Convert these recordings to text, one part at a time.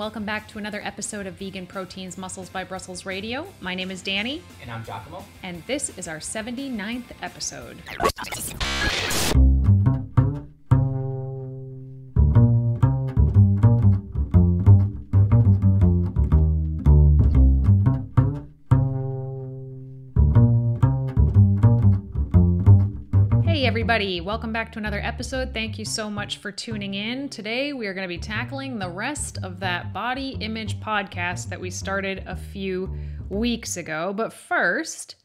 welcome back to another episode of Vegan Proteins Muscles by Brussels Radio. My name is Danny. And I'm Giacomo. And this is our 79th episode. Hey everybody, welcome back to another episode. Thank you so much for tuning in. Today we are going to be tackling the rest of that body image podcast that we started a few weeks ago. But first,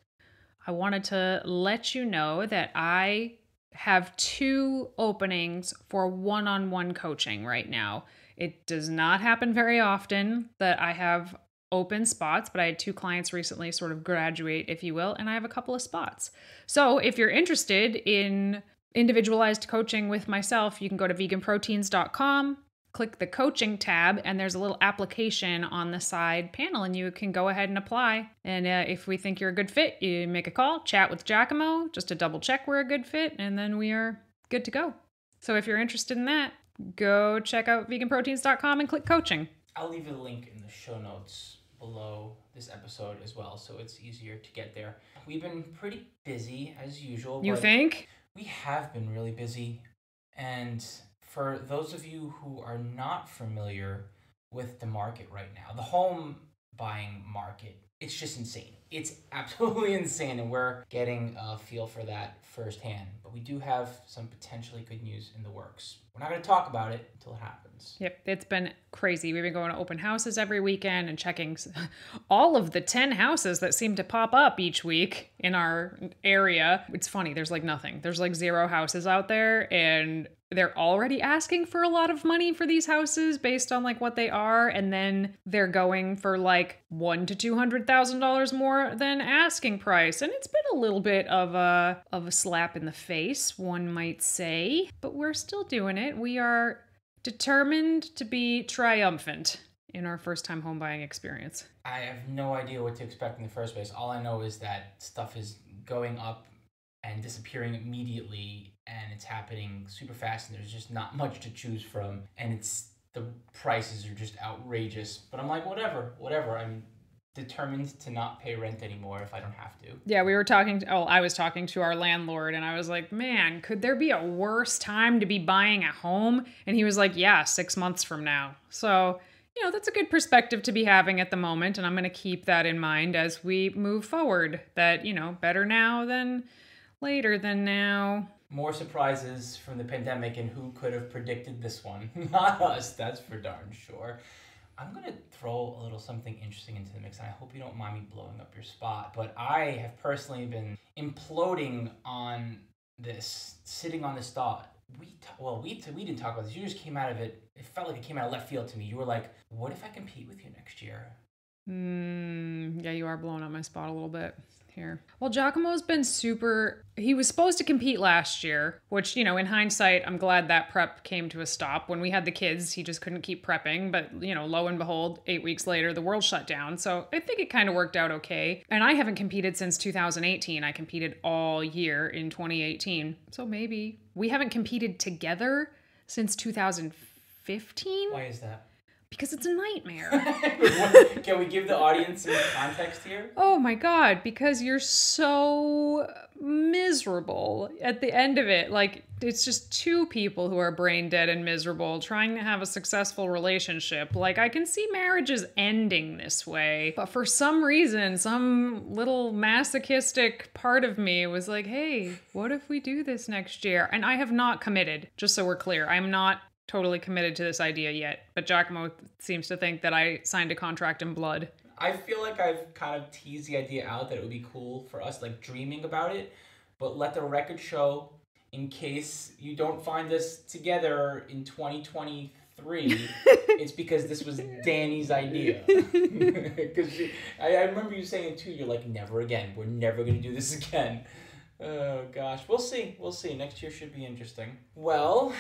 I wanted to let you know that I have 2 openings for one-on-one coaching right now. It does not happen very often that I have open spots, but I had 2 clients recently sort of graduate, if you will, and I have a couple of spots. So if you're interested in individualized coaching with myself, you can go to veganproteins.com, click the coaching tab, and there's a little application on the side panel, and you can go ahead and apply. And if we think you're a good fit, you make a call, chat with Giacomo, just to double check we're a good fit, and then we are good to go. So if you're interested in that, go check out veganproteins.com and click coaching. I'll leave a link in the show notes below this episode as well, so it's easier to get there. We've been pretty busy as usual. You think? We have been really busy. And for those of you who are not familiar with the market right now, the home buying market, it's just insane. It's absolutely insane, and we're getting a feel for that firsthand. But we do have some potentially good news in the works. We're not going to talk about it until it happens. Yep, it's been crazy. We've been going to open houses every weekend and checking all of the 10 houses that seem to pop up each week in our area. It's funny, there's like nothing. There's like 0 houses out there, and they're already asking for a lot of money for these houses based on like what they are, and then they're going for like $100,000 to $200,000 more than asking price. And it's been a little bit of a slap in the face, one might say, but we're still doing it. We are determined to be triumphant in our first time home buying experience. I have no idea what to expect in the first place. All I know is that stuff is going up and disappearing immediately, and it's happening super fast, and there's just not much to choose from, and the prices are just outrageous. But I'm like, whatever. I'm determined to not pay rent anymore if I don't have to. Yeah, I was talking to our landlord, and I was like, man, could there be a worse time to be buying a home? And he was like, yeah, 6 months from now. So, that's a good perspective to be having at the moment, and I'm going to keep that in mind as we move forward, that, better now than later than now. More surprises from the pandemic, and who could have predicted this one? Not us, that's for darn sure. I'm going to throw a little something interesting into the mix, and I hope you don't mind me blowing up your spot, but I have personally been imploding on this, sitting on this thought. We didn't talk about this. You just came out of it. It felt like it came out of left field to me. You were like, what if I compete with you next year? Yeah, you are blowing up my spot a little bit here. Well, Giacomo's been he was supposed to compete last year, which, in hindsight, I'm glad that prep came to a stop. When we had the kids, he just couldn't keep prepping. But, lo and behold, 8 weeks later, the world shut down. So I think it kind of worked out okay. And I haven't competed since 2018. I competed all year in 2018. So maybe we haven't competed together since 2015. Why is that? Because it's a nightmare. Can we give the audience some context here? Oh my God, because you're so miserable at the end of it. Like, it's just 2 people who are brain dead and miserable trying to have a successful relationship. Like, I can see marriages ending this way, but for some reason, some little masochistic part of me was like, hey, what if we do this next year? And I have not committed, just so we're clear. I'm not totally committed to this idea yet, but Giacomo seems to think that I signed a contract in blood. I feel like I've kind of teased the idea out that it would be cool for us, like dreaming about it, but let the record show, in case you don't find us together in 2023, it's because this was Danny's idea. Because I remember you saying too, you're like, never again. We're never going to do this again. Oh gosh, we'll see. Next year should be interesting. Well,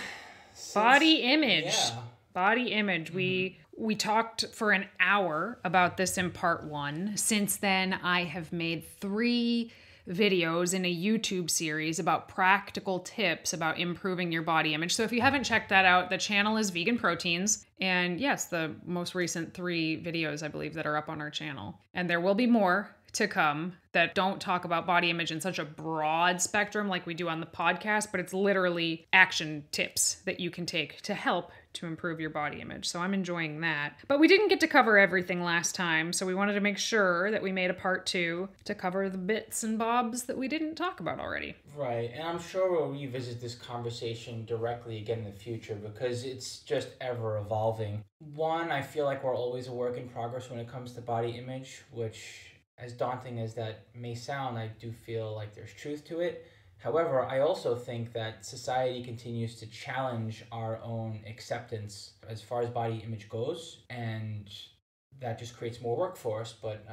body image. Yeah. Body image. Mm-hmm. We talked for an hour about this in part 1. Since then, I have made 3 videos in a YouTube series about practical tips about improving your body image. So if you haven't checked that out, the channel is Vegan Proteins. And yes, the most recent 3 videos, I believe, that are up on our channel. And there will be more to come that don't talk about body image in such a broad spectrum like we do on the podcast, but it's literally action tips that you can take to help to improve your body image. So I'm enjoying that. But we didn't get to cover everything last time, so we wanted to make sure that we made a part 2 to cover the bits and bobs that we didn't talk about already. Right, and I'm sure we'll revisit this conversation directly again in the future because it's just ever evolving. One, I feel like we're always a work in progress when it comes to body image, which, as daunting as that may sound, I do feel like there's truth to it. However, I also think that society continues to challenge our own acceptance as far as body image goes, and that just creates more work for us. But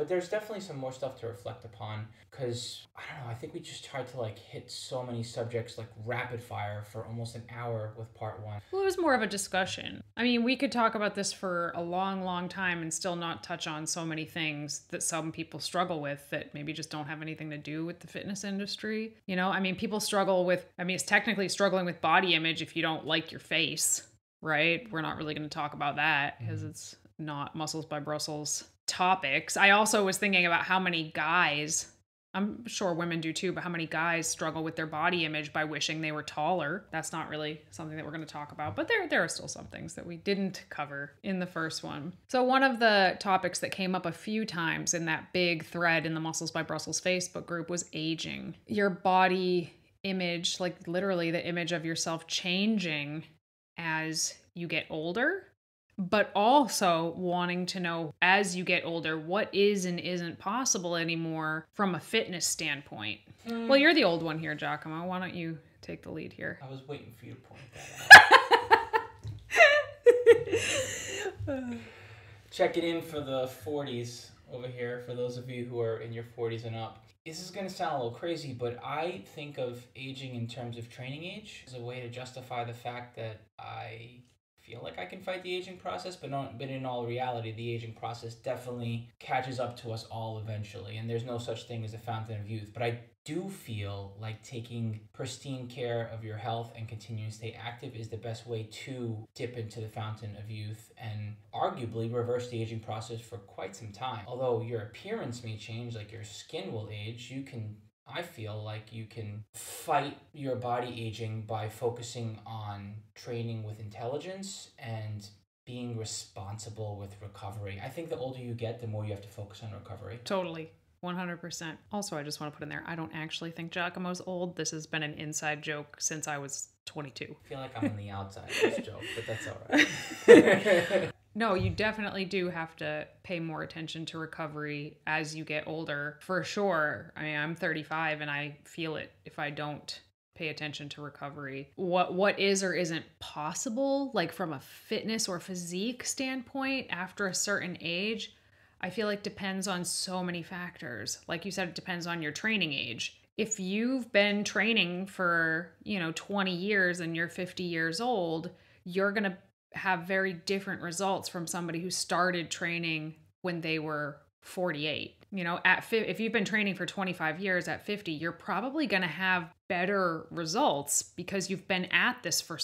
there's definitely some more stuff to reflect upon because, I don't know, I think we just tried to hit so many subjects rapid fire for almost an hour with part 1. Well, it was more of a discussion. I mean, we could talk about this for a long, long time and still not touch on so many things that some people struggle with that maybe just don't have anything to do with the fitness industry. You know, I mean, people struggle with, it's technically struggling with body image if you don't like your face, right? We're not really going to talk about that because it's not Muscles by Brussels topics. I also was thinking about how many guys, I'm sure women do too, but how many guys struggle with their body image by wishing they were taller. That's not really something that we're going to talk about, but there are still some things that we didn't cover in the first one. So one of the topics that came up a few times in that big thread in the Muscles by Brussels Facebook group was aging. Your body image, literally the image of yourself changing as you get older, but also wanting to know as you get older what is and isn't possible anymore from a fitness standpoint. Well, you're the old one here, Giacomo. Why don't you take the lead here? I was waiting for you to point that out. Checking in for the 40s over here, for those of you who are in your 40s and up. This is going to sound a little crazy, but I think of aging in terms of training age as a way to justify the fact that I feel like I can fight the aging process, but in all reality, the aging process definitely catches up to us all eventually, and there's no such thing as a fountain of youth. But I do feel like taking pristine care of your health and continuing to stay active is the best way to dip into the fountain of youth and arguably reverse the aging process for quite some time. Although your appearance may change, like your skin will age, I feel like you can fight your body aging by focusing on training with intelligence and being responsible with recovery. I think the older you get, the more you have to focus on recovery. Totally. 100%. Also, I just want to put in there, I don't actually think Giacomo's old. This has been an inside joke since I was 22. I feel like I'm on the outside of this joke, but that's all right. No, you definitely do have to pay more attention to recovery as you get older, for sure. I mean, I'm 35 and I feel it if I don't pay attention to recovery. What is or isn't possible, from a fitness or physique standpoint after a certain age, I feel like depends on so many factors. Like you said, it depends on your training age. If you've been training for, 20 years and you're 50 years old, you're going to have very different results from somebody who started training when they were 48. If you've been training for 25 years at 50, you're probably going to have better results because you've been at this for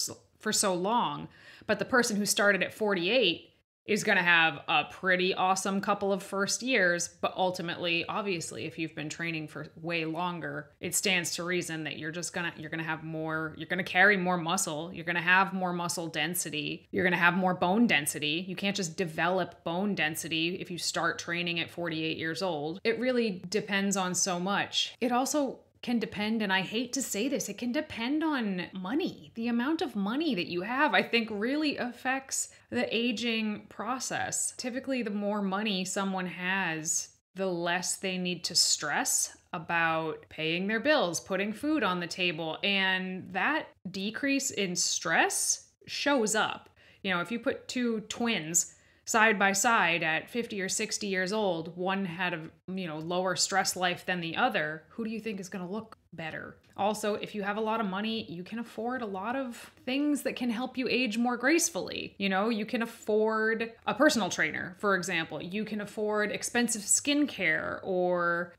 so long. But the person who started at 48 is going to have a pretty awesome couple of first years, but ultimately, obviously, if you've been training for way longer, it stands to reason that you're going to have more, you're going to carry more muscle, you're going to have more muscle density, you're going to have more bone density. You can't just develop bone density if you start training at 48 years old. It really depends on so much. It also can depend, and I hate to say this, it can depend on money. The amount of money that you have, I think, really affects the aging process. Typically, the more money someone has, the less they need to stress about paying their bills, putting food on the table, and that decrease in stress shows up. If you put two twins side by side at 50 or 60 years old, one had a lower stress life than the other, who do you think is going to look better. Also, if you have a lot of money, you can afford a lot of things that can help you age more gracefully. You know, you can afford a personal trainer, for example. You can afford expensive skincare or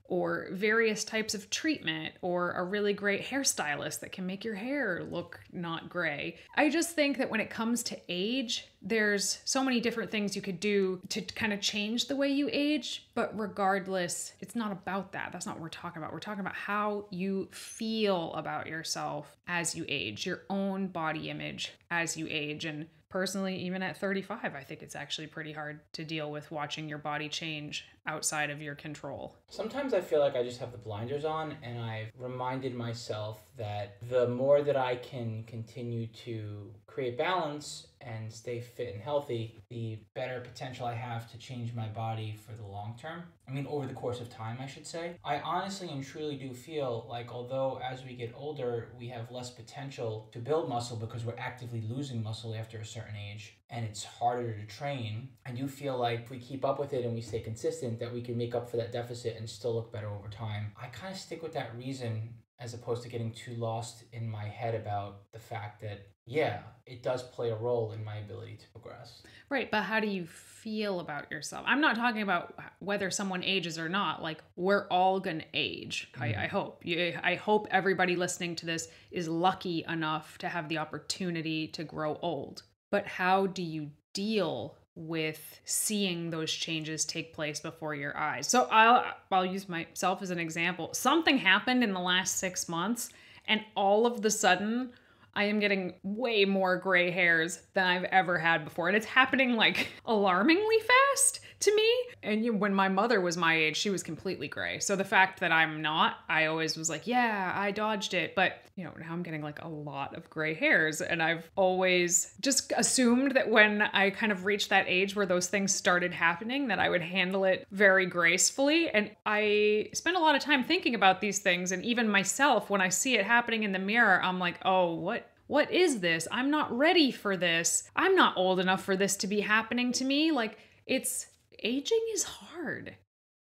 various types of treatment, or a really great hairstylist that can make your hair look not gray. I just think that when it comes to age, there's so many different things you could do to kind of change the way you age, but regardless, it's not about that. That's not what we're talking about. We're talking about how you feel about yourself as you age, your own body image as you age. And personally, even at 35, I think it's actually pretty hard to deal with watching your body change outside of your control. Sometimes I feel like I just have the blinders on, and I've reminded myself that the more that I can continue to create balance and stay fit and healthy, the better potential I have to change my body for the long term. I mean, over the course of time, I should say. I honestly and truly do feel like although as we get older, we have less potential to build muscle because we're actively losing muscle after a certain age, and it's harder to train, I do feel like if we keep up with it and we stay consistent, that we can make up for that deficit and still look better over time. I kind of stick with that reason as opposed to getting too lost in my head about the fact that, yeah, it does play a role in my ability to progress. Right, but how do you feel about yourself? I'm not talking about whether someone ages or not. Like, we're all gonna age. I hope. I hope everybody listening to this is lucky enough to have the opportunity to grow old. But how do you deal with seeing those changes take place before your eyes? So I'll use myself as an example. Something happened in the last 6 months, and all of the sudden, I am getting way more gray hairs than I've ever had before. And it's happening like alarmingly fast to me. And when my mother was my age, she was completely gray. So the fact that I'm not, I always was like, yeah, I dodged it. But, you know, now I'm getting like a lot of gray hairs. And I've always just assumed that when I kind of reached that age where those things started happening, that I would handle it very gracefully. And I spend a lot of time thinking about these things. And even myself, when I see it happening in the mirror, I'm like, oh, what is this? I'm not ready for this. I'm not old enough for this to be happening to me. Like, aging is hard.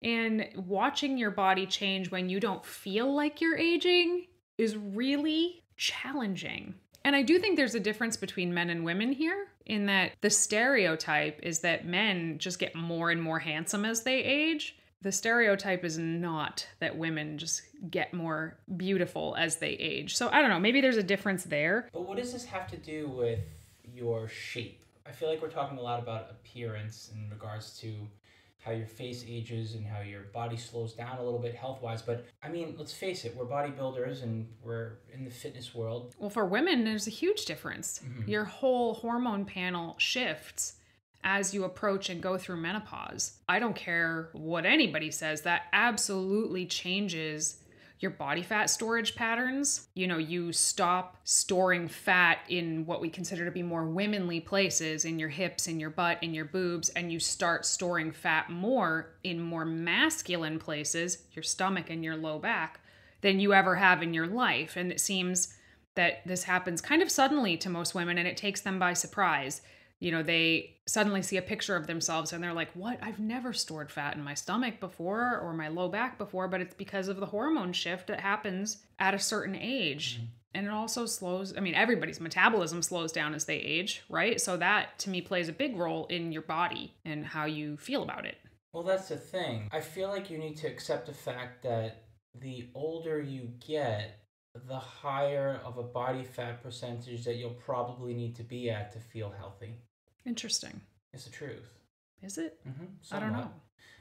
And watching your body change when you don't feel like you're aging is really challenging. And I do think there's a difference between men and women here, in that the stereotype is that men just get more and more handsome as they age. The stereotype is not that women just get more beautiful as they age. So I don't know, maybe there's a difference there. But what does this have to do with your shape? I feel like we're talking a lot about appearance in regards to how your face ages and how your body slows down a little bit health-wise. But I mean, let's face it, we're bodybuilders and we're in the fitness world. Well, for women, there's a huge difference. Mm-hmm. Your whole hormone panel shifts as you approach and go through menopause. I don't care what anybody says, that absolutely changes your body fat storage patterns. You know, you stop storing fat in what we consider to be more womanly places, in your hips, in your butt, in your boobs, and you start storing fat more in more masculine places, your stomach and your low back, than you ever have in your life. And it seems that this happens kind of suddenly to most women, and it takes them by surprise. You know, they suddenly see a picture of themselves and they're like, what? I've never stored fat in my stomach before or my low back before, but it's because of the hormone shift that happens at a certain age. Mm-hmm. And it also slows, I mean, everybody's metabolism slows down as they age, right? So that, to me, plays a big role in your body and how you feel about it. Well, that's the thing. I feel like you need to accept the fact that the older you get, the higher of a body fat percentage that you'll probably need to be at to feel healthy. Interesting. It's the truth. Is it? Mm-hmm. I don't know.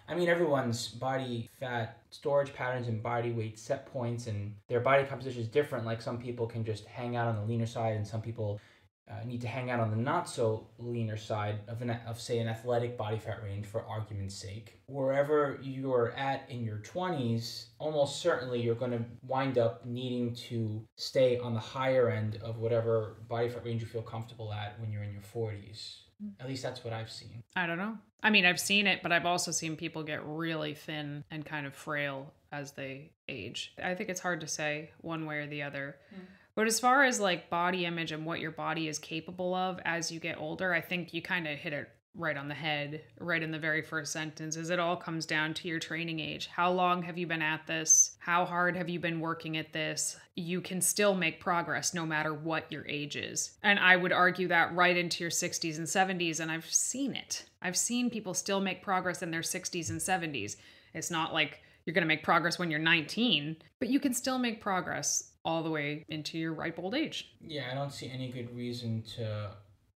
I mean, everyone's body fat storage patterns and body weight set points and their body composition is different. Like some people can just hang out on the leaner side and some people need to hang out on the not so leaner side of say an athletic body fat range, for argument's sake. Wherever you're at in your 20s, almost certainly you're going to wind up needing to stay on the higher end of whatever body fat range you feel comfortable at when you're in your 40s. At least that's what I've seen. I don't know. I mean, I've seen it, but I've also seen people get really thin and kind of frail as they age. I think it's hard to say one way or the other. But as far as like body image and what your body is capable of as you get older, I think you kind of hit it right on the head, right in the very first sentence, is it all comes down to your training age. How long have you been at this? How hard have you been working at this? You can still make progress no matter what your age is. And I would argue that right into your 60s and 70s, and I've seen it. I've seen people still make progress in their 60s and 70s. It's not like you're going to make progress when you're 19, but you can still make progress all the way into your ripe old age. Yeah, I don't see any good reason to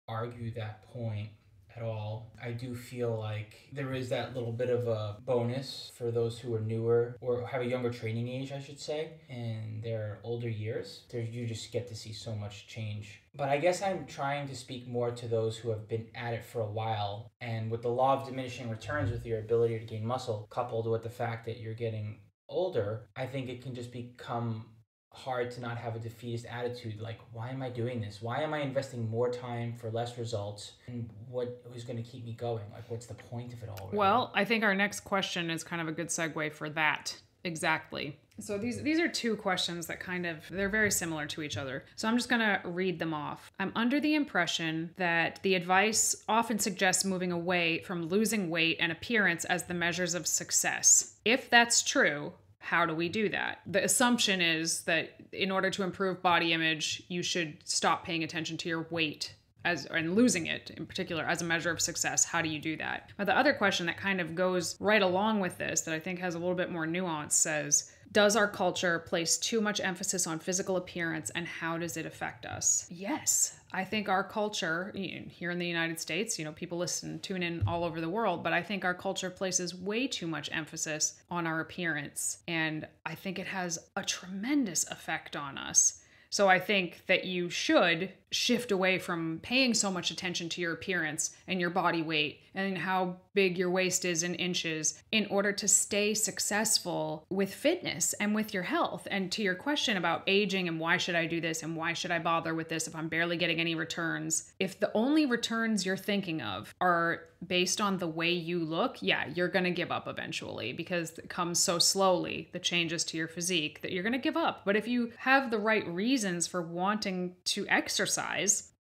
argue that point at all. I do feel like there is that little bit of a bonus for those who are newer or have a younger training age, I should say, in their older years. You just get to see so much change. But I guess I'm trying to speak more to those who have been at it for a while. And with the law of diminishing returns, with your ability to gain muscle, coupled with the fact that you're getting older, I think it can just become hard to not have a defeatist attitude. Like, why am I doing this? Why am I investing more time for less results? And what is going to keep me going? Like, what's the point of it all? Really? Well, I think our next question is kind of a good segue for that. Exactly. So these are two questions that they're very similar to each other. So I'm just going to read them off. I'm under the impression that the advice often suggests moving away from losing weight and appearance as the measures of success. If that's true, how do we do that? The assumption is that in order to improve body image, you should stop paying attention to your weight and losing it in particular as a measure of success. How do you do that? But the other question that kind of goes right along with this that I think has a little bit more nuance says, does our culture place too much emphasis on physical appearance and how does it affect us? Yes, I think our culture here in the United States, people tune in all over the world, but I think our culture places way too much emphasis on our appearance. And I think it has a tremendous effect on us. So I think that you should shift away from paying so much attention to your appearance and your body weight and how big your waist is in inches in order to stay successful with fitness and with your health. And to your question about aging and why should I do this and why should I bother with this if I'm barely getting any returns, if the only returns you're thinking of are based on the way you look, yeah, you're going to give up eventually because it comes so slowly, the changes to your physique, that you're going to give up. But if you have the right reasons for wanting to exercise,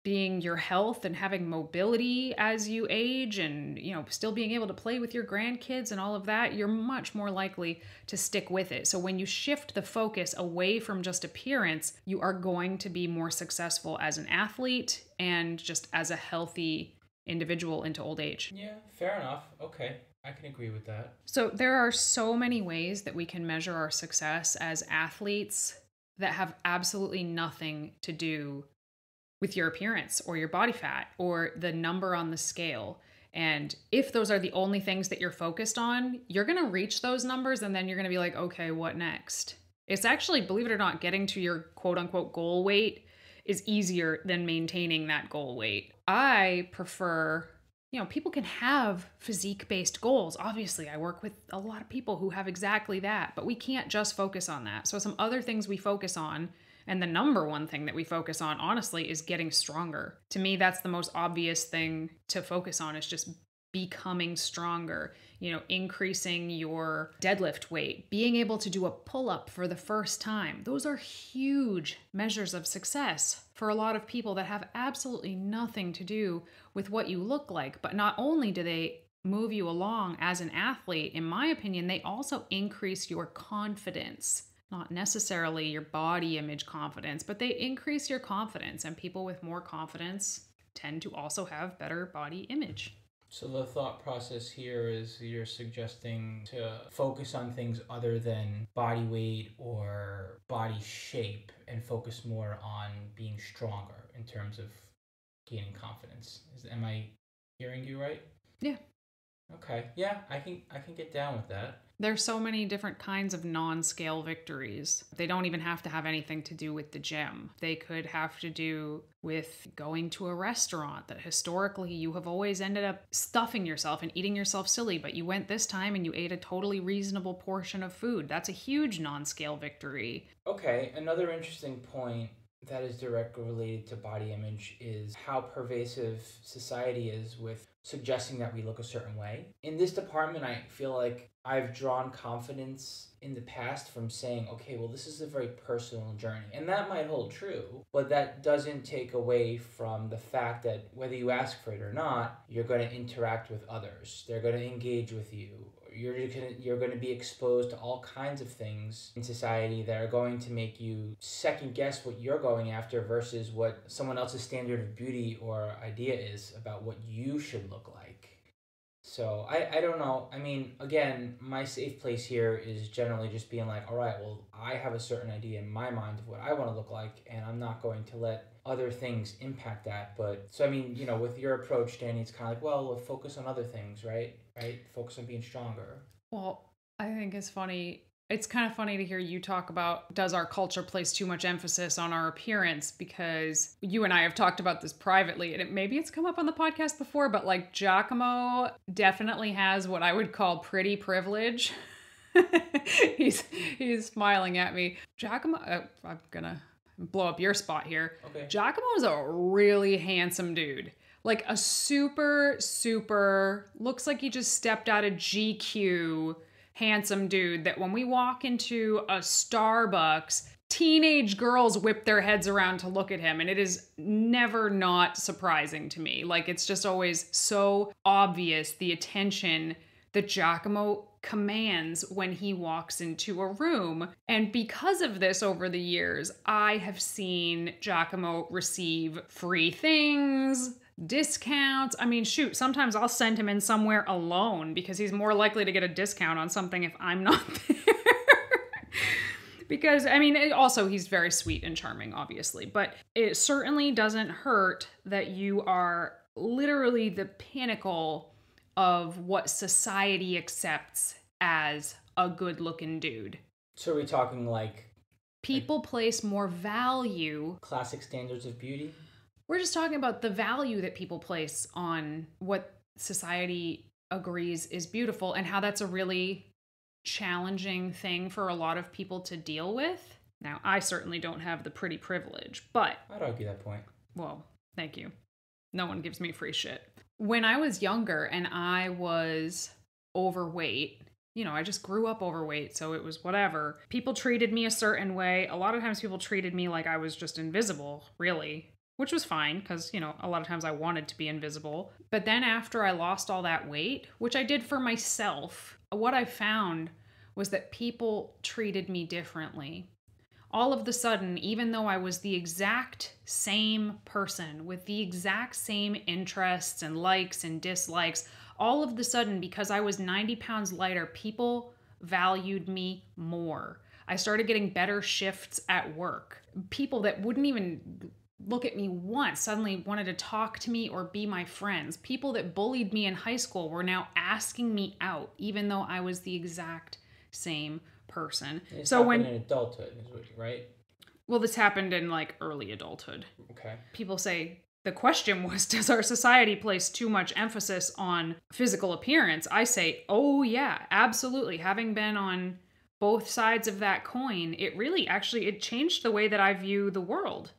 being your health and having mobility as you age and, still being able to play with your grandkids and all of that, you're much more likely to stick with it. So when you shift the focus away from just appearance, you are going to be more successful as an athlete and just as a healthy individual into old age. Yeah, fair enough. Okay. I can agree with that. So there are so many ways that we can measure our success as athletes that have absolutely nothing to do with your appearance or your body fat or the number on the scale. And if those are the only things that you're focused on, you're going to reach those numbers and then you're going to be like, okay, what next? It's actually, believe it or not, getting to your quote unquote goal weight is easier than maintaining that goal weight. I prefer, people can have physique-based goals. Obviously, I work with a lot of people who have exactly that, but we can't just focus on that. So some other things we focus on, and the number one thing that we focus on, honestly, is getting stronger. To me, that's the most obvious thing to focus on, is just becoming stronger, increasing your deadlift weight, being able to do a pull-up for the first time. Those are huge measures of success for a lot of people that have absolutely nothing to do with what you look like. But not only do they move you along as an athlete, in my opinion, they also increase your confidence. Not necessarily your body image confidence, but they increase your confidence. And people with more confidence tend to also have better body image. So the thought process here is you're suggesting to focus on things other than body weight or body shape and focus more on being stronger in terms of gaining confidence. Am I hearing you right? Yeah. Okay. Yeah, I can get down with that. There's so many different kinds of non-scale victories. They don't even have to have anything to do with the gym. They could have to do with going to a restaurant that historically you have always ended up stuffing yourself and eating yourself silly, but you went this time and you ate a totally reasonable portion of food. That's a huge non-scale victory. Okay, another interesting point that is directly related to body image is how pervasive society is with suggesting that we look a certain way. In this department, I feel like I've drawn confidence in the past from saying, okay, well, this is a very personal journey. And that might hold true, but that doesn't take away from the fact that whether you ask for it or not, you're going to interact with others. They're going to engage with you. You're going to be exposed to all kinds of things in society that are going to make you second guess what you're going after versus what someone else's standard of beauty or idea is about what you should look like. So I don't know. I mean, again, my safe place here is generally just being like, all right, well, I have a certain idea in my mind of what I want to look like, and I'm not going to let other things impact that. But so I mean, with your approach, Danny, it's kind of like, well, we'll focus on other things, right? Focus on being stronger. Well, I think it's funny. It's kind of funny to hear you talk about, does our culture place too much emphasis on our appearance? Because you and I have talked about this privately, and maybe it's come up on the podcast before, but like Giacomo definitely has what I would call pretty privilege. He's smiling at me. Giacomo, I'm gonna blow up your spot here. Okay. Giacomo is a really handsome dude. Like a super, looks like he just stepped out of GQ handsome dude that when we walk into a Starbucks, teenage girls whip their heads around to look at him, and it is never not surprising to me. Like, it's just always so obvious the attention that Giacomo commands when he walks into a room. And because of this, over the years, I have seen Giacomo receive free things, discounts. I mean, shoot, sometimes I'll send him in somewhere alone because he's more likely to get a discount on something if I'm not there. Because, I mean, also he's very sweet and charming, obviously, but it certainly doesn't hurt that you are literally the pinnacle of what society accepts as a good-looking dude. So are we talking like... People place more value... Classic standards of beauty? We're just talking about the value that people place on what society agrees is beautiful and how that's a really challenging thing for a lot of people to deal with. Now, I certainly don't have the pretty privilege, but... I'd argue that point. Well, thank you. No one gives me free shit. When I was younger and I was overweight, I just grew up overweight, so it was whatever. People treated me a certain way. A lot of times people treated me like I was just invisible, really. Which was fine, because, a lot of times I wanted to be invisible. But then after I lost all that weight, which I did for myself, what I found was that people treated me differently. All of the sudden, even though I was the exact same person with the exact same interests and likes and dislikes, all of the sudden, because I was 90 pounds lighter, people valued me more. I started getting better shifts at work. People that wouldn't even look at me once suddenly wanted to talk to me or be my friends. People that bullied me in high school were now asking me out, even though I was the exact same person. It's so when in adulthood, right? Well, this happened in like early adulthood. Okay. People say the question was, does our society place too much emphasis on physical appearance? I say, oh yeah, absolutely. Having been on both sides of that coin, it changed the way that I view the world.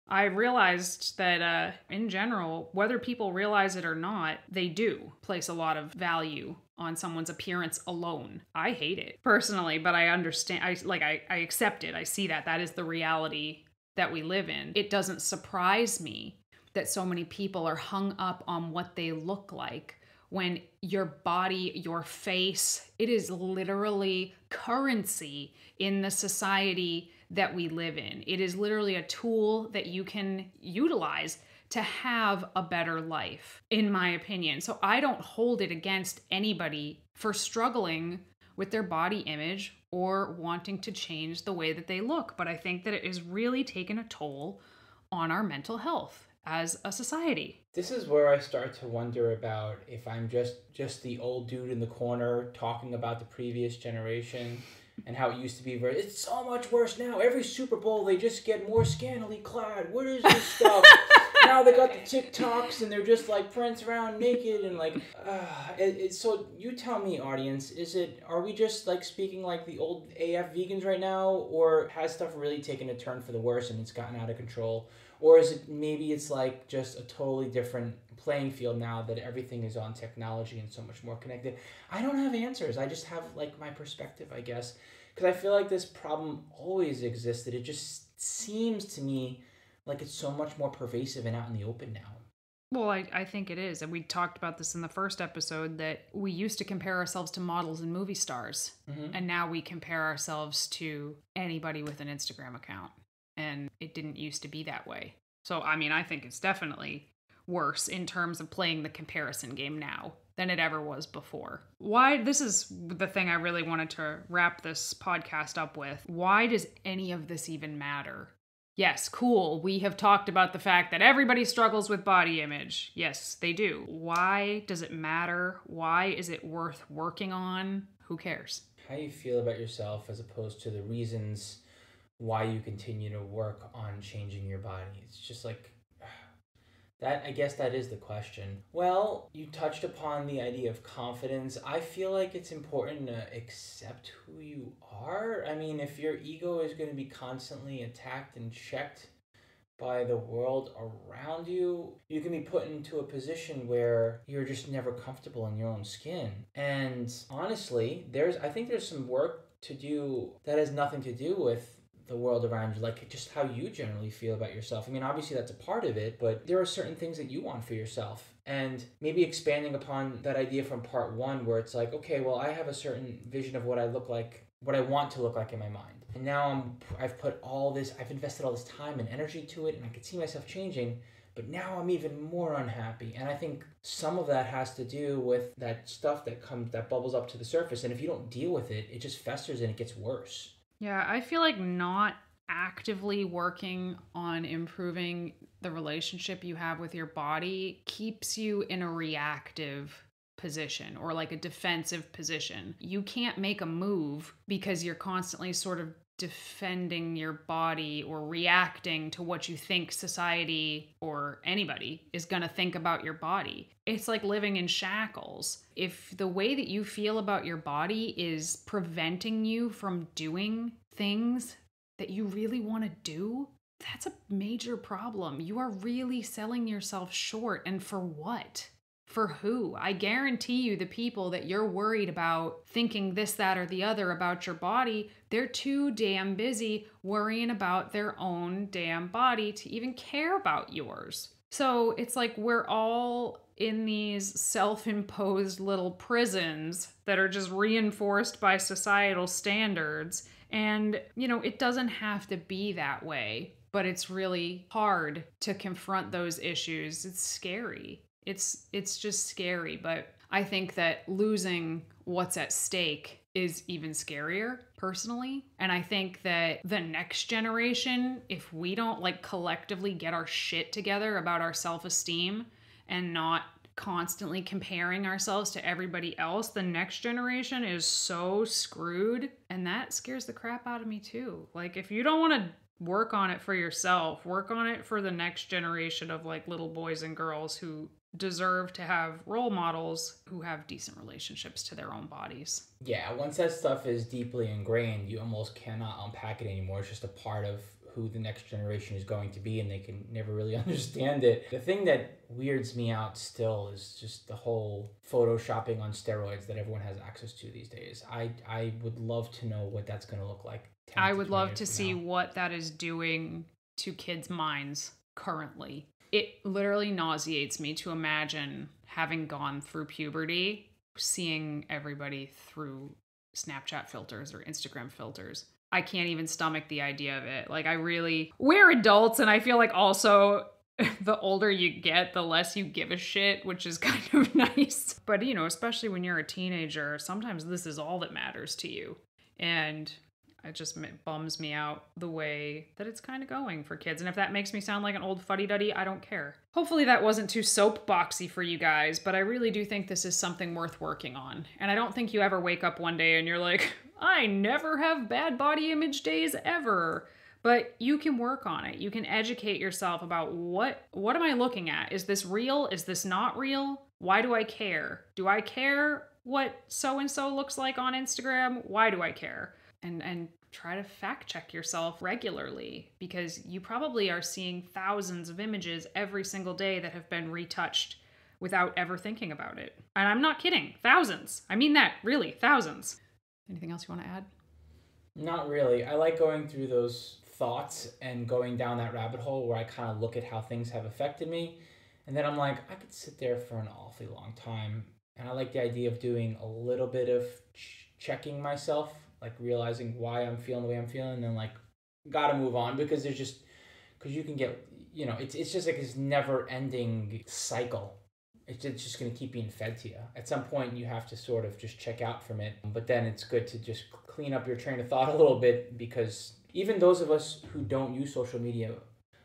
I realized that in general, whether people realize it or not, they do place a lot of value on someone's appearance alone. I hate it personally, but I understand. I accept it. I see that. That is the reality that we live in. It doesn't surprise me that so many people are hung up on what they look like when your body, your face, it is literally currency in the society that we live in. It is literally a tool that you can utilize to have a better life, in my opinion. So I don't hold it against anybody for struggling with their body image or wanting to change the way that they look. But I think that it is really taken a toll on our mental health as a society. This is where I start to wonder about if I'm just the old dude in the corner talking about the previous generation and how it used to be. It's so much worse now. Every Super Bowl, they just get more scantily clad. What is this stuff? now they got the TikToks and they're just like prancing around naked and like, so you tell me, audience, are we just like speaking like the old AF vegans right now, or has stuff really taken a turn for the worse and it's gotten out of control? Or is it maybe it's like just a totally different playing field now that everything is on technology and so much more connected? I don't have answers. I just have like my perspective, I guess. Because I feel like this problem always existed. It just seems to me like it's so much more pervasive and out in the open now. Well, I think it is. And we talked about this in the first episode, that we used to compare ourselves to models and movie stars. Mm-hmm. And now we compare ourselves to anybody with an Instagram account. And it didn't used to be that way. So, I mean, I think it's definitely worse in terms of playing the comparison game now than it ever was before. Why? This is the thing I really wanted to wrap this podcast up with. Why does any of this even matter? Yes, cool. We have talked about the fact that everybody struggles with body image. Yes, they do. Why does it matter? Why is it worth working on? Who cares? How you feel about yourself as opposed to the reasons why you continue to work on changing your body. It's just like that. I guess that is the question. Well, you touched upon the idea of confidence. I feel like it's important to accept who you are. I mean, if your ego is going to be constantly attacked and checked by the world around you, you can be put into a position where you're just never comfortable in your own skin. And honestly, I think there's some work to do that has nothing to do with the world around you, like just how you generally feel about yourself. I mean, obviously that's a part of it, but there are certain things that you want for yourself. And maybe expanding upon that idea from part one, where it's like, okay, well, I have a certain vision of what I look like, what I want to look like in my mind. And now I've invested all this time and energy to it, and I could see myself changing, but now I'm even more unhappy. And I think some of that has to do with that stuff that bubbles up to the surface. And if you don't deal with it, it just festers and it gets worse. Yeah, I feel like not actively working on improving the relationship you have with your body keeps you in a reactive position or like a defensive position. You can't make a move because you're constantly sort of defending your body or reacting to what you think society or anybody is going to think about your body. It's like living in shackles. If the way that you feel about your body is preventing you from doing things that you really want to do, that's a major problem. You are really selling yourself short. And for what? For who? I guarantee you the people that you're worried about thinking this, that, or the other about your body, they're too damn busy worrying about their own damn body to even care about yours. So it's like we're all in these self-imposed little prisons that are just reinforced by societal standards. And, it doesn't have to be that way, but it's really hard to confront those issues. It's scary. It's just scary, but I think that losing what's at stake is even scarier, personally. And I think that the next generation, if we don't collectively get our shit together about our self-esteem and not constantly comparing ourselves to everybody else, the next generation is so screwed. And that scares the crap out of me too. If you don't want to work on it for yourself, work on it for the next generation of little boys and girls who deserve to have role models who have decent relationships to their own bodies. Yeah, once that stuff is deeply ingrained, you almost cannot unpack it anymore. It's just a part of who the next generation is going to be, and they can never really understand it. The thing that weirds me out still is just the whole photoshopping on steroids that everyone has access to these days. I would love to know what that's going to look like. I would love to see what that is doing to kids' minds currently. It literally nauseates me to imagine having gone through puberty, seeing everybody through Snapchat filters or Instagram filters. I can't even stomach the idea of it. We're adults, and I feel like also the older you get, the less you give a shit, which is kind of nice. But, especially when you're a teenager, sometimes this is all that matters to you. And it just bums me out the way that it's kind of going for kids. And if that makes me sound like an old fuddy-duddy, I don't care. Hopefully that wasn't too soapboxy for you guys, but I really do think this is something worth working on. And I don't think you ever wake up one day and you're like, I never have bad body image days ever. But you can work on it. You can educate yourself about what am I looking at? Is this real? Is this not real? Why do I care? Do I care what so-and-so looks like on Instagram? Why do I care? And try to fact check yourself regularly, because you probably are seeing thousands of images every single day that have been retouched without ever thinking about it. And I'm not kidding. Thousands. I mean that, really, thousands. Anything else you want to add? Not really. I like going through those thoughts and going down that rabbit hole where I kind of look at how things have affected me. And then I'm like, I could sit there for an awfully long time. And I like the idea of doing a little bit of checking myself, like realizing why I'm feeling the way I'm feeling, and then like, gotta move on, because you can get, it's just like this never ending cycle. It's just going to keep being fed to you. At some point, you have to sort of just check out from it. But then it's good to just clean up your train of thought a little bit, because even those of us who don't use social media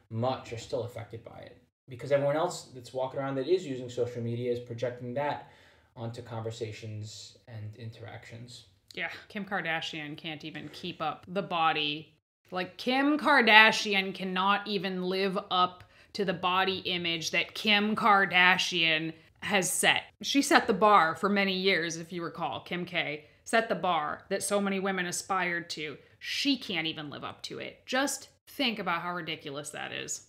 much are still affected by it. Because everyone else that's walking around that is using social media is projecting that onto conversations and interactions. Yeah, Kim Kardashian can't even keep up the body. Like, Kim Kardashian cannot even live up to the body image that Kim Kardashian has set. She set the bar for many years, if you recall. Kim K set the bar that so many women aspired to. She can't even live up to it. Just think about how ridiculous that is.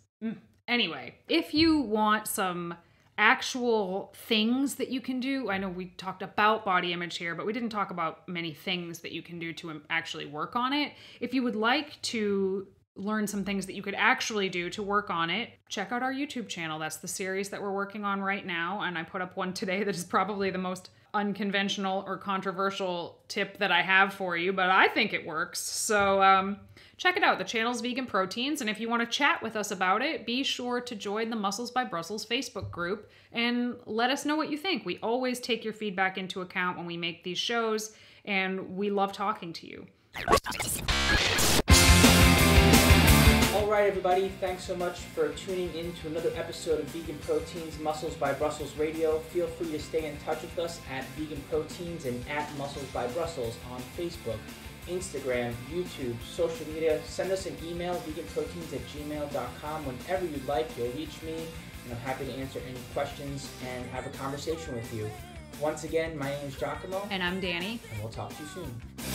Anyway, if you want some actual things that you can do, I know we talked about body image here, but we didn't talk about many things that you can do to actually work on it. If you would like to learn some things that you could actually do to work on it, check out our YouTube channel. That's the series that we're working on right now. And I put up one today that is probably the most unconventional or controversial tip that I have for you, but I think it works. So check it out. The channel's Vegan Proteins. And if you want to chat with us about it, be sure to join the Muscles by Brussels Facebook group and let us know what you think. We always take your feedback into account when we make these shows, and we love talking to you. All right, everybody, thanks so much for tuning in to another episode of Vegan Proteins, Muscles by Brussels Radio. Feel free to stay in touch with us at Vegan Proteins and at Muscles by Brussels on Facebook, Instagram, YouTube, social media. Send us an email, veganproteins@gmail.com. Whenever you'd like, you'll reach me, and I'm happy to answer any questions and have a conversation with you. Once again, my name is Giacomo. And I'm Danny. And we'll talk to you soon.